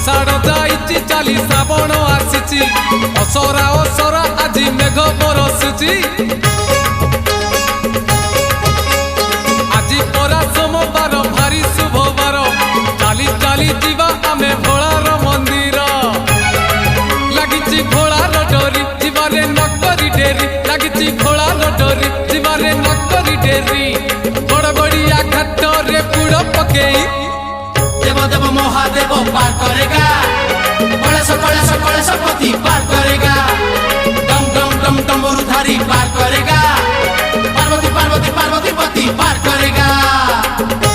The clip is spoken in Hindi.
आषाढ़ जाइछि चाली श्रावण आसिछि असरा असरा आज मेघ बरसुछि आज परा सोमवार भारी शुभवार चाली चाली जीवा आमे भोलार मंदिर लागिछि भोलार डोरी जीवारे नकरी डेरी लागिछि भोलार डोरी जीवारे नकरी डेरी गड़गड़िया घाट रे पुड़ पकेई देव देव महादेव पार करेगा कलेश पति पार करेगा डम डम डम डमरुधारी पार करेगा पार्वती पार्वती पार्वती पति पार करेगा।